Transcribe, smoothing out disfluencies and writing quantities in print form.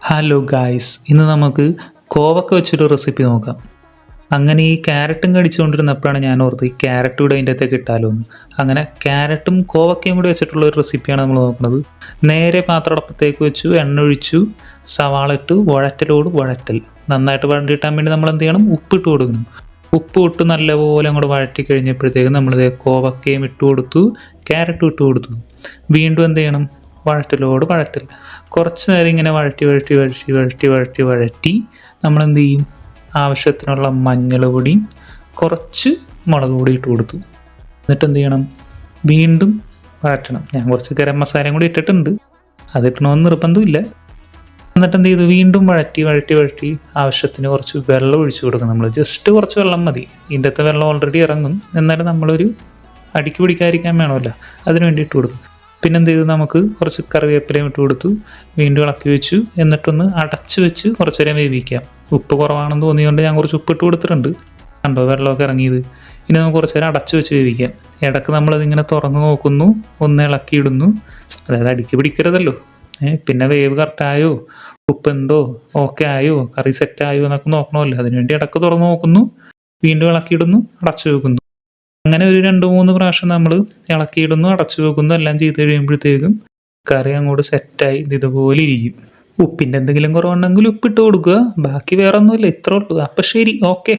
Hello guys, ഇന്ന് നമുക്ക് കോവക്ക വെച്ചൊരു റെസിപ്പി നോക്കാം. അങ്ങനെ ഈ ക്യാരറ്റും കടിച്ചുകൊണ്ടിരുന്നപ്പോഴാണ് ഞാൻ ഓർത്ത് ഈ ക്യാരറ്റ് കൂടെ അതിൻ്റെ അകത്തേക്ക് ഇട്ടാലോ എന്ന്. അങ്ങനെ ക്യാരറ്റും കോവക്കയും കൂടി വെച്ചിട്ടുള്ള ഒരു റെസിപ്പിയാണ് നമ്മൾ നോക്കുന്നത്. നേരെ പാത്രടപ്പത്തേക്ക് വെച്ചു, എണ്ണ ഒഴിച്ചു, സവാള ഇട്ട് വഴറ്റൽ. നന്നായിട്ട് വഴണ്ടി കിട്ടാൻ വേണ്ടി നമ്മൾ എന്ത് ചെയ്യണം, ഉപ്പിട്ട് കൊടുക്കണം. ഉപ്പ് ഇട്ട് നല്ലപോലെ അങ്ങോട്ട് വഴറ്റി കഴിഞ്ഞപ്പോഴത്തേക്കും നമ്മളിത് കോവക്കയും ഇട്ട് കൊടുത്തു, ക്യാരറ്റും ഇട്ട് കൊടുത്തു. വീണ്ടും എന്ത് ചെയ്യണം, വഴറ്റൽ. കുറച്ച് നേരം ഇങ്ങനെ വഴറ്റി നമ്മളെന്ത് ചെയ്യും, ആവശ്യത്തിനുള്ള മഞ്ഞൾ പൊടിയും കുറച്ച് മുളക് പൊടി ഇട്ട് കൊടുത്തു. എന്നിട്ട് എന്ത് ചെയ്യണം, വീണ്ടും വഴറ്റണം. ഞാൻ കുറച്ച് ഗരം മസാലയും കൂടി ഇട്ടിട്ടുണ്ട്, അതിട്ടണമെന്ന് നിർബന്ധമില്ല. എന്നിട്ട് എന്ത് ചെയ്തു, വീണ്ടും വഴറ്റി ആവശ്യത്തിന് കുറച്ച് വെള്ളം ഒഴിച്ചു കൊടുക്കണം. നമ്മൾ ജസ്റ്റ് കുറച്ച് വെള്ളം മതി, ഇതിൻ്റെ അകത്ത് വെള്ളം ഓൾറെഡി ഇറങ്ങും. എന്നാലും നമ്മളൊരു അടിക്ക് പിടിക്കാതിരിക്കാൻ വേണമല്ലോ, അതിന് വേണ്ടി ഇട്ട് കൊടുക്കും. പിന്നെ എന്ത് ചെയ്തു, നമുക്ക് കുറച്ച് കറിവേപ്പിലയും ഇട്ട് കൊടുത്തു, വീണ്ടും ഇളക്കി വെച്ചു. എന്നിട്ടൊന്ന് അടച്ചു വെച്ച് കുറച്ച് നേരം വേവിക്കാം. ഉപ്പ് കുറവാണെന്ന് തോന്നിയതുകൊണ്ട് ഞാൻ കുറച്ച് ഉപ്പിട്ട് കൊടുത്തിട്ടുണ്ട്. കണ്ടോ വെള്ളമൊക്കെ ഇറങ്ങിയത്. ഇനി നമുക്ക് കുറച്ച് നേരം അടച്ചു വെച്ച് വേവിക്കാം. ഇടയ്ക്ക് നമ്മളതിങ്ങനെ തുറന്ന് നോക്കുന്നു, ഒന്ന് ഇളക്കിയിടുന്നു. അതായത് അടിക്ക് പിടിക്കരുതല്ലോ. പിന്നെ വേവ് കറക്റ്റായോ, ഉപ്പുണ്ടോ, ഓക്കെ ആയോ, കറി സെറ്റായോ എന്നൊക്കെ നോക്കണമല്ലോ. അതിനുവേണ്ടി ഇടയ്ക്ക് തുറന്ന് നോക്കുന്നു, വീണ്ടും ഇളക്കിയിടുന്നു, അടച്ചു വെക്കുന്നു. അങ്ങനെ ഒരു 2-3 പ്രാവശ്യം നമ്മൾ ഇളക്കിയിടുന്നു, അടച്ചു വെക്കുന്നു. എല്ലാം ചെയ്ത് കഴിയുമ്പോഴത്തേക്കും കറി അങ്ങോട്ട് സെറ്റായി ഇതുപോലെ ഇരിക്കും. ഉപ്പിൻ്റെ എന്തെങ്കിലും കുറവുണ്ടെങ്കിൽ ഉപ്പിട്ട് കൊടുക്കുക. ബാക്കി വേറെ ഒന്നുമില്ല, ഇത്രേ ഉള്ളൂ. അപ്പം ശരി, ഓക്കെ.